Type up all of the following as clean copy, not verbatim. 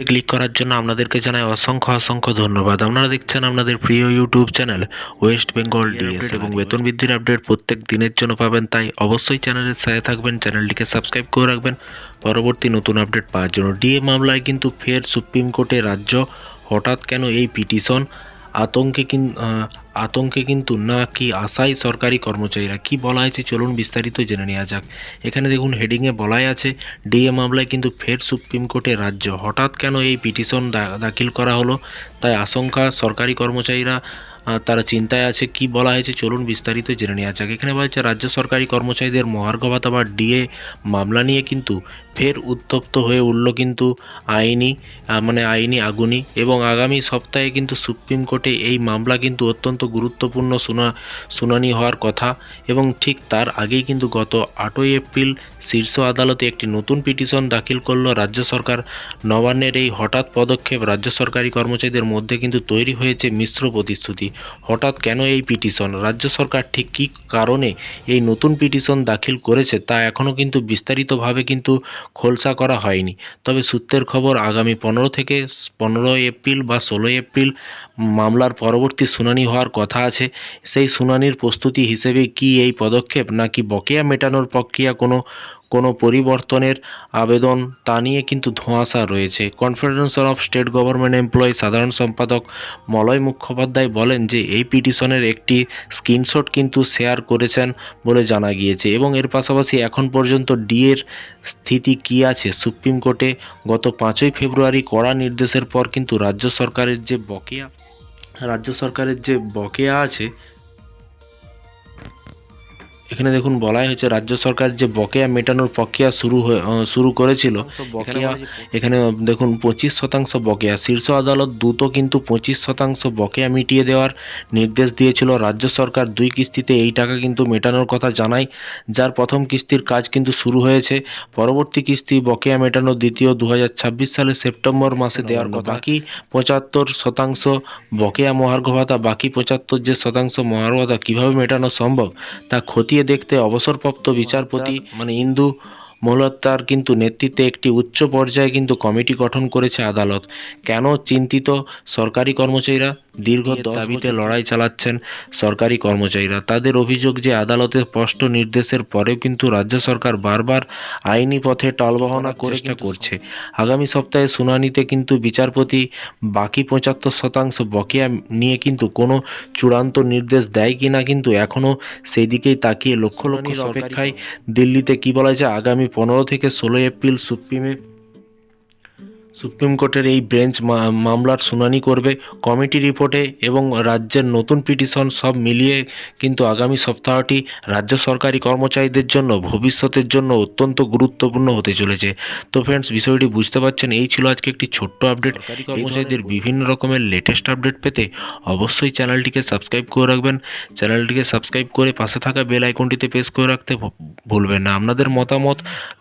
Click করার জন্য আপনাদেরকে জানাই অসংখ্য ধন্যবাদ। আপনারা দেখছেন আপনাদের প্রিয় YouTube channel West Bengal DS এবং বেতন বৃদ্ধির আপডেট প্রত্যেক দিনের জন্য পাবেন, তাই অবশ্যই চ্যানেলের সাথে থাকবেন, চ্যানেলটিকে সাবস্ক্রাইব করে রাখবেন পরবর্তী নতুন আপডেট পাওয়ার জন্য। ডিএ মামলায় কিন্তু ফের সুপ্রিম কোর্টে রাজ্য, হঠাৎ কেন এই পিটিশন? আতঙ্কে কিন্তু না কি আশায় সরকারি কর্মচারীরা? কি বলা হয়েছে চলুন বিস্তারিত জেনে নেওয়া যাক। এখানে দেখুন হেডিংয়ে বলাই আছে ডিএ মামলায় কিন্তু ফের সুপ্রিম কোর্টে রাজ্য, হঠাৎ কেন এই পিটিশন দাখিল করা হলো, তাই আশঙ্কা সরকারি কর্মচারীরা, তারা চিন্তায় আছে। কি বলা হয়েছে চলুন বিস্তারিত জেনে নেওয়া যাক। এখানে বলা হচ্ছে রাজ্য সরকারি কর্মচারীদের মহার্ঘ ভাতা বা ডিএ মামলা নিয়ে কিন্তু ফের উত্তপ্ত হয়ে উঠল কিন্তু আইনি আগুনি, এবং আগামী সপ্তাহে কিন্তু সুপ্রিম কোর্টে এই মামলা কিন্তু অত্যন্ত গুরুত্বপূর্ণ শুনানি হওয়ার কথা, এবং ঠিক তার আগেই কিন্তু গত 8ই এপ্রিল শীর্ষ আদালতে একটি নতুন পিটিশন দাখিল করল রাজ্য সরকার। নবান্নের এই হঠাৎ পদক্ষেপ রাজ্য সরকারি কর্মচারীদের মধ্যে কিন্তু তৈরি হয়েছে মিশ্র প্রতিশ্রুতি। হঠাৎ কেন এই পিটিশন? রাজ্য সরকার ঠিক কী কারণে এই নতুন পিটিশন দাখিল করেছে তা এখনও কিন্তু বিস্তারিতভাবে কিন্তু খোলসা করা হয়নি। তবে সূত্রের খবর আগামী 15 এপ্রিল বা 16 এপ্রিল মামলার পরবর্তী শুনানি হওয়ার কথা আছে। সেই শুনানির প্রস্তুতি হিসেবে কি এই পদক্ষেপ, নাকি বকেয়া মেটানোর প্রক্রিয়া কোনো পরিবর্তনের আবেদন, তা নিয়ে কিন্তু ধোঁয়াশা রয়েছে। Confederation of state government employee সাধারণ সম্পাদক মলয় মুখোপাধ্যায় বলেন যে এই পিটিশনের একটি স্ক্রিনশট কিন্তু শেয়ার করেছেন বলে জানা গিয়েছে, এবং এর পাশাপাশি এখন পর্যন্ত ডিএর স্থিতি কী আছে সুপ্রিম কোর্টে গত 5ই ফেব্রুয়ারি কড়া নির্দেশের পর কিন্তু রাজ্য সরকারের যে বকেয়া আছে, এখানে দেখুন বলাই হয়েছে রাজ্য সরকার যে বকেয়া মেটানোর প্রক্রিয়া শুরু করেছিল। এখানে দেখুন 25% বকেয়া, শীর্ষ আদালত দ্রুত কিন্তু 25% বকেয়া মিটিয়ে দেওয়ার নির্দেশ দিয়েছিল। রাজ্য সরকার 2 কিস্তিতে এই টাকা কিন্তু মেটানোর কথা জানায়, যার প্রথম কিস্তির কাজ কিন্তু শুরু হয়েছে। পরবর্তী কিস্তি বকেয়া মেটানোর দ্বিতীয় 2026 সালের সেপ্টেম্বর মাসে দেওয়ার কথা। বাকি 75% বকেয়া মহার্ঘ ভাতা, বাকি 75% মহার্ঘ ভাতা কীভাবে মেটানো সম্ভব তা খতিয়ে দেখতে অবসরপ্রাপ্ত বিচারপতি ইন্দু মলহোত্রার কিন্তু নেতৃত্বে একটি উচ্চ পর্যায়ে কিন্তু কমিটি গঠন করেছে আদালত। কেন চিন্তিত সরকারি কর্মচারীরা? দীর্ঘ দাবিতে লড়াই চালাচ্ছেন সরকারি কর্মচারীরা। তাদের অভিযোগ যে আদালতের স্পষ্ট নির্দেশের পরেও কিন্তু রাজ্য সরকার বারবার আইনি পথে টালবাহানা চেষ্টা করছে। আগামী সপ্তাহে শুনানিতে কিন্তু বিচারপতি বাকি 75% বকেয়া নিয়ে কিন্তু কোনো চূড়ান্ত নির্দেশ দেয় কিনা কিন্তু এখনও সেই দিকেই তাকিয়ে লক্ষ অপেক্ষায়। দিল্লিতে কি বলা যায়, আগামী 15 থেকে 16 এপ্রিল সুপ্রিম কোর্টের এই বেঞ্চ মামলার শুনানি করবে। কমিটি রিপোর্টে এবং রাজ্যের নতুন পিটিশন সব মিলিয়ে কিন্তু আগামী সপ্তাহটি রাজ্য সরকারি কর্মচারীদের জন্য ভবিষ্যতের জন্য অত্যন্ত গুরুত্বপূর্ণ হতে চলেছে। তো ফ্রেন্ডস, বিষয়টি বুঝতে পারছেন। এই ছিল আজকে একটি ছোট্ট আপডেট। কর্মচারীদের বিভিন্ন রকমের লেটেস্ট আপডেট পেতে অবশ্যই চ্যানেলটিকে সাবস্ক্রাইব করে রাখবেন। চ্যানেলটিকে সাবস্ক্রাইব করে পাশে থাকা বেল আইকনটিতে প্রেস করে রাখতে ভুলবেন না। আপনাদের মতামত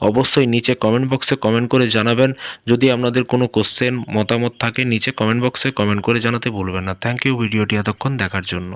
অবশ্যই নিচে কমেন্ট বক্সে কমেন্ট করে জানাবেন। যদি আপনাদের কোনো কোশ্চেন মতামত থাকে নিচে কমেন্ট বক্সে কমেন্ট করে জানাতে ভুলবেন না। থ্যাংক ইউ ভিডিওটি এতক্ষণ দেখার জন্য।